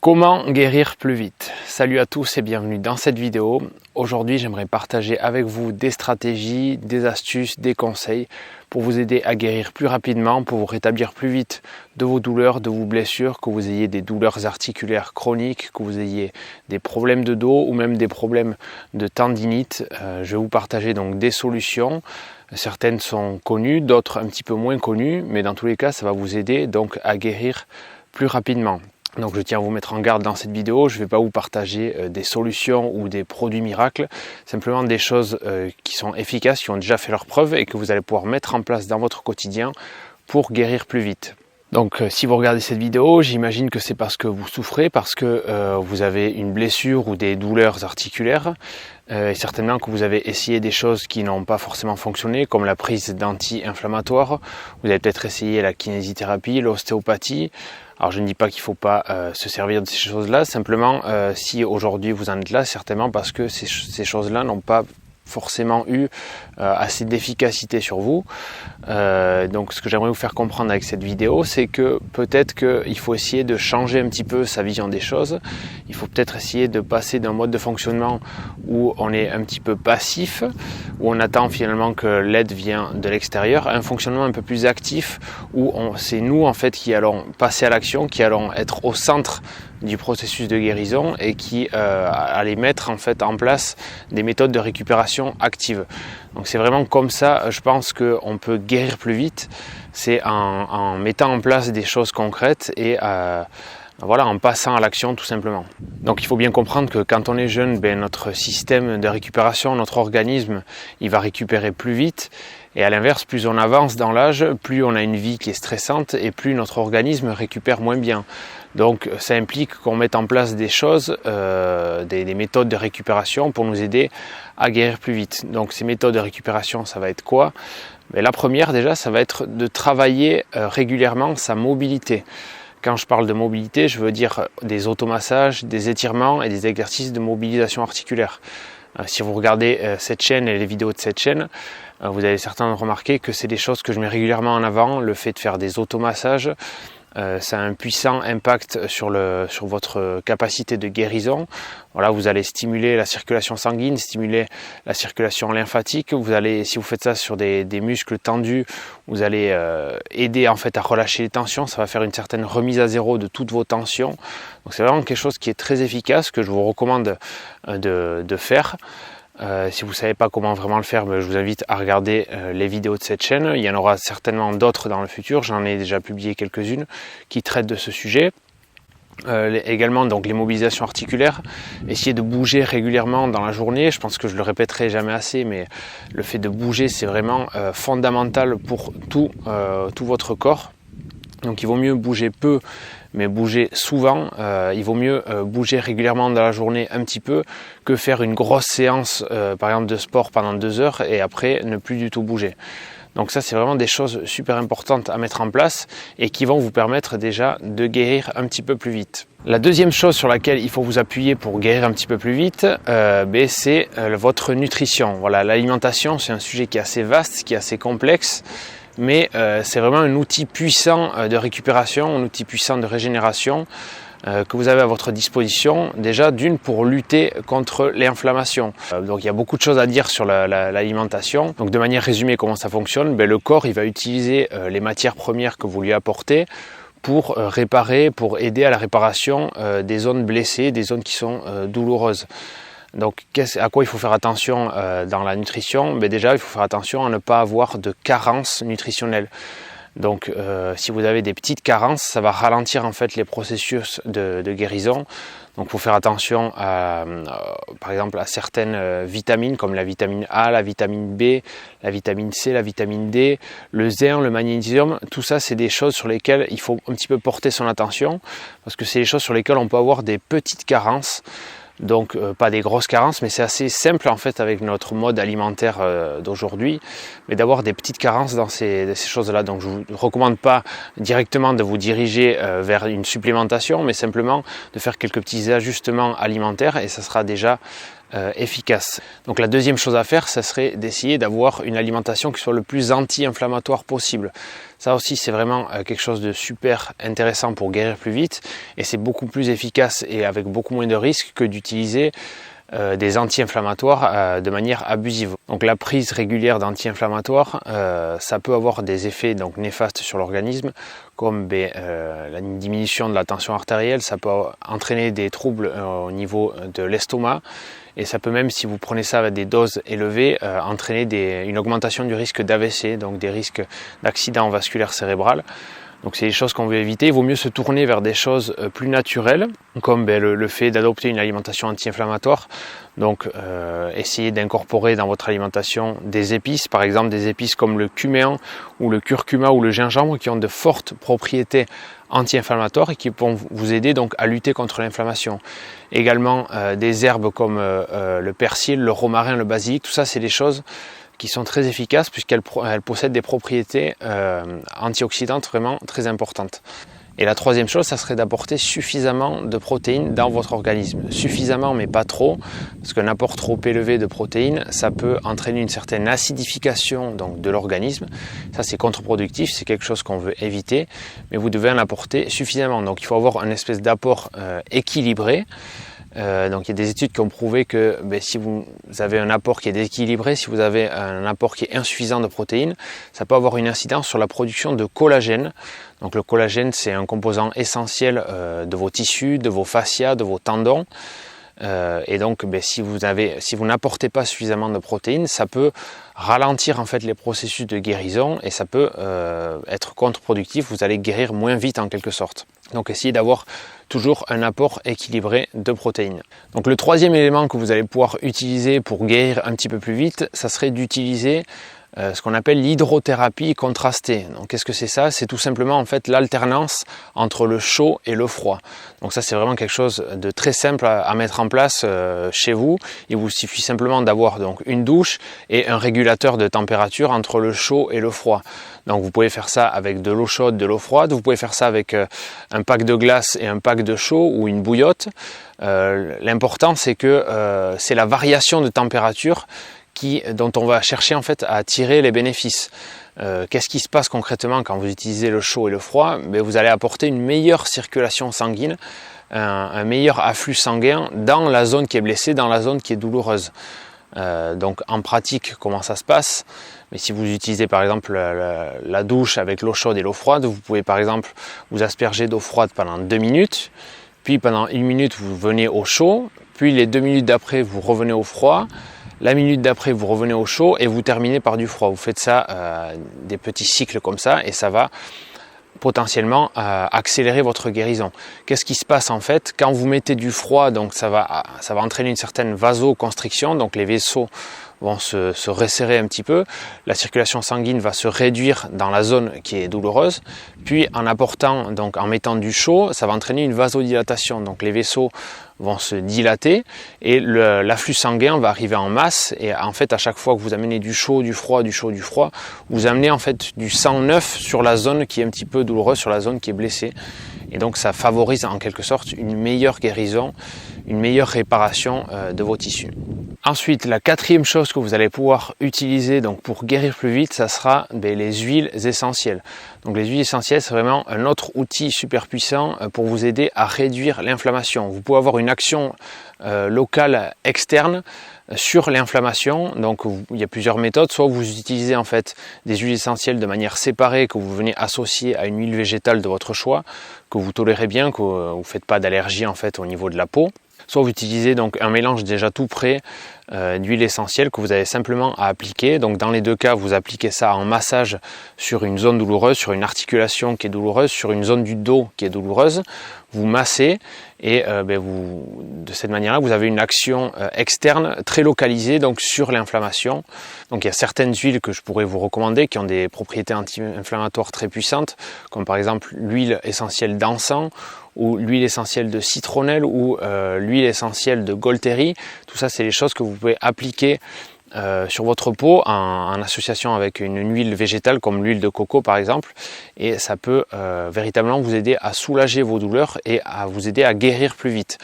Comment guérir plus vite? Salut à tous et bienvenue dans cette vidéo. Aujourd'hui, j'aimerais partager avec vous des stratégies, des astuces, des conseils pour vous aider à guérir plus rapidement, pour vous rétablir plus vite de vos douleurs, de vos blessures, que vous ayez des douleurs articulaires chroniques, que vous ayez des problèmes de dos ou même des problèmes de tendinite. Je vais vous partager donc des solutions. Certaines sont connues, d'autres un petit peu moins connues, mais dans tous les cas, ça va vous aider donc à guérir plus rapidement. Donc je tiens à vous mettre en garde dans cette vidéo, je ne vais pas vous partager des solutions ou des produits miracles, simplement des choses qui sont efficaces, qui ont déjà fait leurs preuves et que vous allez pouvoir mettre en place dans votre quotidien pour guérir plus vite. Donc si vous regardez cette vidéo, j'imagine que c'est parce que vous souffrez, parce que vous avez une blessure ou des douleurs articulaires, et certainement que vous avez essayé des choses qui n'ont pas forcément fonctionné, comme la prise d'anti-inflammatoires, vous avez peut-être essayé la kinésithérapie, l'ostéopathie. Alors je ne dis pas qu'il ne faut pas se servir de ces choses-là, simplement si aujourd'hui vous en êtes là, certainement parce que ces choses-là n'ont pas forcément eu assez d'efficacité sur vous. Donc ce que j'aimerais vous faire comprendre avec cette vidéo, c'est que peut-être qu'il faut essayer de changer un petit peu sa vision des choses. Il faut peut-être essayer de passer d'un mode de fonctionnement où on est un petit peu passif, où on attend finalement que l'aide vienne de l'extérieur, à un fonctionnement un peu plus actif, où c'est nous en fait qui allons passer à l'action, qui allons être au centre du processus de guérison et qui allait mettre en fait en place des méthodes de récupération actives. Donc c'est vraiment comme ça, je pense qu'on peut guérir plus vite, c'est en mettant en place des choses concrètes et voilà, en passant à l'action tout simplement. Donc il faut bien comprendre que quand on est jeune, notre système de récupération, notre organisme, il va récupérer plus vite. Et à l'inverse, plus on avance dans l'âge, plus on a une vie qui est stressante et plus notre organisme récupère moins bien. Donc ça implique qu'on mette en place des choses, des méthodes de récupération pour nous aider à guérir plus vite. Donc ces méthodes de récupération, ça va être quoi? La première déjà, ça va être de travailler régulièrement sa mobilité. Quand je parle de mobilité, je veux dire des automassages, des étirements et des exercices de mobilisation articulaire. Si vous regardez cette chaîne et les vidéos de cette chaîne, vous allez certainement remarquer que c'est des choses que je mets régulièrement en avant, le fait de faire des automassages. Ça a un puissant impact sur votre capacité de guérison. Voilà, vous allez stimuler la circulation sanguine, stimuler la circulation lymphatique. Vous allez, si vous faites ça sur des muscles tendus, vous allez aider en fait à relâcher les tensions. Ça va faire une certaine remise à zéro de toutes vos tensions. Donc c'est vraiment quelque chose qui est très efficace que je vous recommande de faire. Si vous ne savez pas comment vraiment le faire, je vous invite à regarder les vidéos de cette chaîne. Il y en aura certainement d'autres dans le futur. J'en ai déjà publié quelques-unes qui traitent de ce sujet. Également donc les mobilisations articulaires, essayer de bouger régulièrement dans la journée. Je pense que je le répéterai jamais assez, mais le fait de bouger, c'est vraiment fondamental pour tout votre corps. Donc il vaut mieux bouger peu, mais bouger souvent. Il vaut mieux bouger régulièrement dans la journée un petit peu que faire une grosse séance par exemple de sport pendant 2 heures et après ne plus du tout bouger. Donc ça, c'est vraiment des choses super importantes à mettre en place et qui vont vous permettre déjà de guérir un petit peu plus vite. La deuxième chose sur laquelle il faut vous appuyer pour guérir un petit peu plus vite, c'est votre nutrition. Voilà, l'alimentation, c'est un sujet qui est assez vaste, qui est assez complexe. Mais c'est vraiment un outil puissant de récupération, un outil puissant de régénération que vous avez à votre disposition, déjà d'une pour lutter contre l'inflammation. Donc il y a beaucoup de choses à dire sur l'alimentation. Donc de manière résumée, comment ça fonctionne? Le corps il va utiliser les matières premières que vous lui apportez pour réparer, pour aider à la réparation des zones blessées, des zones qui sont douloureuses. Donc à quoi il faut faire attention dans la nutrition? Déjà il faut faire attention à ne pas avoir de carence nutritionnelle. Donc si vous avez des petites carences, ça va ralentir en fait les processus de guérison. Donc il faut faire attention par exemple à certaines vitamines comme la vitamine A, la vitamine B, la vitamine C, la vitamine D, le zinc, le magnésium. Tout ça c'est des choses sur lesquelles il faut un petit peu porter son attention parce que c'est des choses sur lesquelles on peut avoir des petites carences. Donc pas des grosses carences, mais c'est assez simple en fait avec notre mode alimentaire d'aujourd'hui, mais d'avoir des petites carences dans ces choses-là. Donc je ne vous recommande pas directement de vous diriger vers une supplémentation, mais simplement de faire quelques petits ajustements alimentaires et ça sera déjà efficace. Donc la deuxième chose à faire, ça serait d'essayer d'avoir une alimentation qui soit le plus anti-inflammatoire possible. Ça aussi, c'est vraiment quelque chose de super intéressant pour guérir plus vite, et c'est beaucoup plus efficace et avec beaucoup moins de risques que d'utiliser des anti-inflammatoires de manière abusive. Donc la prise régulière d'anti-inflammatoires, ça peut avoir des effets donc néfastes sur l'organisme, comme la diminution de la tension artérielle, ça peut entraîner des troubles au niveau de l'estomac, et ça peut même, si vous prenez ça avec des doses élevées, entraîner une augmentation du risque d'AVC, donc des risques d'accident vasculaire cérébral. Donc c'est des choses qu'on veut éviter. Il vaut mieux se tourner vers des choses plus naturelles, comme le fait d'adopter une alimentation anti-inflammatoire. Donc essayez d'incorporer dans votre alimentation des épices, par exemple des épices comme le cumin ou le curcuma ou le gingembre, qui ont de fortes propriétés anti-inflammatoires et qui vont vous aider donc à lutter contre l'inflammation. Également des herbes comme le persil, le romarin, le basilic, tout ça c'est des choses qui sont très efficaces puisqu'elles possèdent des propriétés antioxydantes vraiment très importantes. Et la troisième chose, ça serait d'apporter suffisamment de protéines dans votre organisme. Suffisamment, mais pas trop, parce qu'un apport trop élevé de protéines, ça peut entraîner une certaine acidification donc, de l'organisme. Ça, c'est contre-productif, c'est quelque chose qu'on veut éviter, mais vous devez en apporter suffisamment. Donc, il faut avoir un espèce d'apport équilibré. Donc il y a des études qui ont prouvé que si vous avez un apport qui est déséquilibré, si vous avez un apport qui est insuffisant de protéines, ça peut avoir une incidence sur la production de collagène. Donc le collagène, c'est un composant essentiel de vos tissus, de vos fascias, de vos tendons. Et donc si vous n'apportez pas suffisamment de protéines, ça peut ralentir en fait les processus de guérison et ça peut être contre-productif, vous allez guérir moins vite en quelque sorte. Donc essayez d'avoir toujours un apport équilibré de protéines. Donc le troisième élément que vous allez pouvoir utiliser pour guérir un petit peu plus vite, ça serait d'utiliser ce qu'on appelle l'hydrothérapie contrastée. Donc qu'est-ce que c'est ça? C'est tout simplement en fait l'alternance entre le chaud et le froid. Donc ça c'est vraiment quelque chose de très simple à mettre en place chez vous. Il vous suffit simplement d'avoir donc une douche et un régulateur de température entre le chaud et le froid. Donc vous pouvez faire ça avec de l'eau chaude, de l'eau froide, vous pouvez faire ça avec un pack de glace et un pack de chaud ou une bouillotte. L'important c'est que c'est la variation de température dont on va chercher en fait à tirer les bénéfices. Qu'est-ce qui se passe concrètement quand vous utilisez le chaud et le froid? Vous allez apporter une meilleure circulation sanguine, un meilleur afflux sanguin dans la zone qui est blessée, dans la zone qui est douloureuse. Donc en pratique, comment ça se passe? Mais si vous utilisez par exemple la douche avec l'eau chaude et l'eau froide, vous pouvez par exemple vous asperger d'eau froide pendant 2 minutes, puis pendant 1 minute vous venez au chaud, puis les 2 minutes d'après vous revenez au froid, la minute d'après vous revenez au chaud et vous terminez par du froid. Vous faites ça des petits cycles comme ça et ça va potentiellement accélérer votre guérison. Qu'est-ce qui se passe en fait quand vous mettez du froid? Donc ça va entraîner une certaine vasoconstriction, donc les vaisseaux vont se resserrer un petit peu, la circulation sanguine va se réduire dans la zone qui est douloureuse, puis en mettant du chaud, ça va entraîner une vasodilatation, donc les vaisseaux vont se dilater et l'afflux sanguin va arriver en masse, et en fait à chaque fois que vous amenez du chaud, du froid, du chaud, du froid, vous amenez en fait du sang neuf sur la zone qui est un petit peu douloureuse, sur la zone qui est blessée, et donc ça favorise en quelque sorte une meilleure guérison, une meilleure réparation de vos tissus. Ensuite, la quatrième chose que vous allez pouvoir utiliser donc pour guérir plus vite, ça sera les huiles essentielles. Donc les huiles essentielles, c'est vraiment un autre outil super puissant pour vous aider à réduire l'inflammation. Vous pouvez avoir une action locale externe sur l'inflammation. Donc il y a plusieurs méthodes. Soit vous utilisez en fait des huiles essentielles de manière séparée que vous venez associer à une huile végétale de votre choix, que vous tolérez bien, que vous ne faites pas d'allergie en fait au niveau de la peau. Soit vous utilisez donc un mélange déjà tout prêt d'huile essentielle que vous avez simplement à appliquer. Donc dans les deux cas, vous appliquez ça en massage sur une zone douloureuse, sur une articulation qui est douloureuse, sur une zone du dos qui est douloureuse. Vous massez et de cette manière-là, vous avez une action externe très localisée donc sur l'inflammation. Donc il y a certaines huiles que je pourrais vous recommander qui ont des propriétés anti-inflammatoires très puissantes, comme par exemple l'huile essentielle d'encens ou l'huile essentielle de citronnelle ou l'huile essentielle de Golteri. Tout ça, c'est les choses que vous pouvez appliquer sur votre peau en association avec une huile végétale comme l'huile de coco par exemple, et ça peut véritablement vous aider à soulager vos douleurs et à vous aider à guérir plus vite.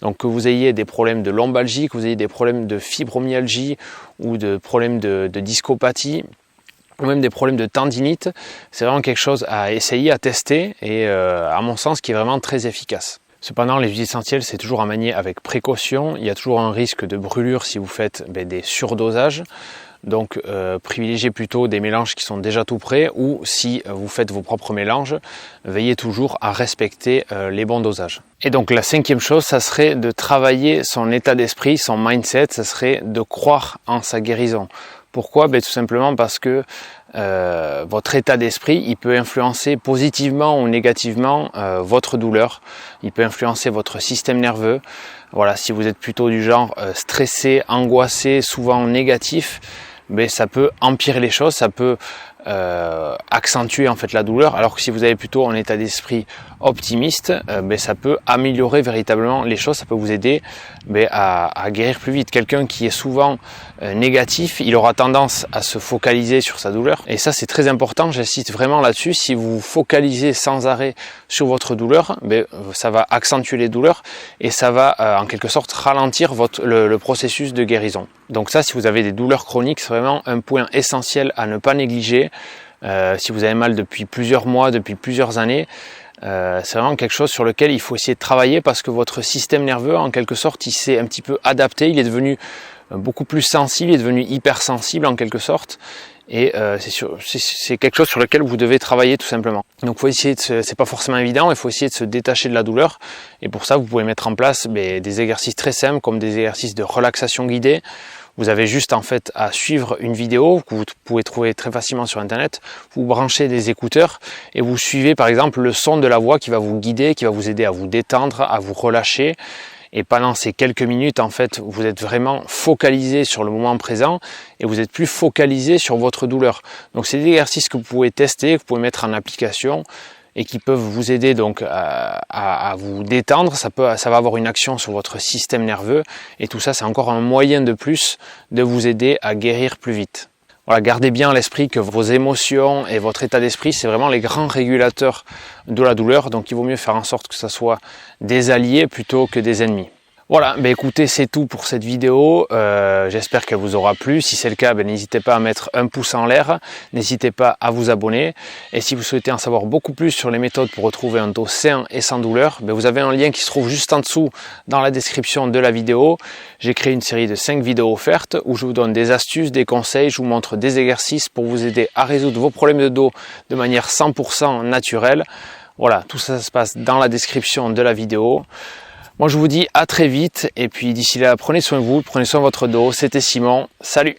Donc que vous ayez des problèmes de lombalgie, que vous ayez des problèmes de fibromyalgie ou de problèmes de discopathie, ou même des problèmes de tendinite, c'est vraiment quelque chose à essayer, à tester et à mon sens qui est vraiment très efficace. Cependant, les huiles essentielles, c'est toujours à manier avec précaution. Il y a toujours un risque de brûlure si vous faites des surdosages. Donc privilégiez plutôt des mélanges qui sont déjà tout prêts, ou si vous faites vos propres mélanges, veillez toujours à respecter les bons dosages. Et donc la cinquième chose, ça serait de travailler son état d'esprit, son mindset, ça serait de croire en sa guérison. Pourquoi? Tout simplement parce que votre état d'esprit, il peut influencer positivement ou négativement votre douleur. Il peut influencer votre système nerveux. Voilà, si vous êtes plutôt du genre stressé, angoissé, souvent négatif, ça peut empirer les choses, ça peut accentuer en fait la douleur, alors que si vous avez plutôt un état d'esprit optimiste, ça peut améliorer véritablement les choses, ça peut vous aider à guérir plus vite. Quelqu'un qui est souvent négatif, il aura tendance à se focaliser sur sa douleur, et ça c'est très important, j'insiste vraiment là-dessus. Si vous vous focalisez sans arrêt sur votre douleur, ça va accentuer les douleurs et ça va en quelque sorte ralentir le processus de guérison. Donc ça, si vous avez des douleurs chroniques, c'est vraiment un point essentiel à ne pas négliger. Si vous avez mal depuis plusieurs mois, depuis plusieurs années, c'est vraiment quelque chose sur lequel il faut essayer de travailler, parce que votre système nerveux, en quelque sorte, il s'est un petit peu adapté, il est devenu beaucoup plus sensible, il est devenu hypersensible en quelque sorte, et c'est quelque chose sur lequel vous devez travailler tout simplement. Donc faut essayer c'est pas forcément évident, il faut essayer de se détacher de la douleur, et pour ça vous pouvez mettre en place des exercices très simples comme des exercices de relaxation guidée. Vous avez juste en fait à suivre une vidéo que vous pouvez trouver très facilement sur internet, vous branchez des écouteurs et vous suivez par exemple le son de la voix qui va vous guider, qui va vous aider à vous détendre, à vous relâcher. Et pendant ces quelques minutes, en fait, vous êtes vraiment focalisé sur le moment présent et vous êtes plus focalisé sur votre douleur. Donc c'est des exercices que vous pouvez tester, que vous pouvez mettre en application et qui peuvent vous aider donc à vous détendre. Ça va avoir une action sur votre système nerveux, et tout ça, c'est encore un moyen de plus de vous aider à guérir plus vite. Voilà, gardez bien à l'esprit que vos émotions et votre état d'esprit, c'est vraiment les grands régulateurs de la douleur. Donc il vaut mieux faire en sorte que ça soit des alliés plutôt que des ennemis. Voilà, écoutez, c'est tout pour cette vidéo. J'espère qu'elle vous aura plu. Si c'est le cas, n'hésitez pas à mettre un pouce en l'air. N'hésitez pas à vous abonner. Et si vous souhaitez en savoir beaucoup plus sur les méthodes pour retrouver un dos sain et sans douleur, vous avez un lien qui se trouve juste en dessous dans la description de la vidéo. J'ai créé une série de 5 vidéos offertes où je vous donne des astuces, des conseils, je vous montre des exercices pour vous aider à résoudre vos problèmes de dos de manière 100% naturelle. Voilà, tout ça se passe dans la description de la vidéo. Moi je vous dis à très vite, et puis d'ici là, prenez soin de vous, prenez soin de votre dos. C'était Simon, salut!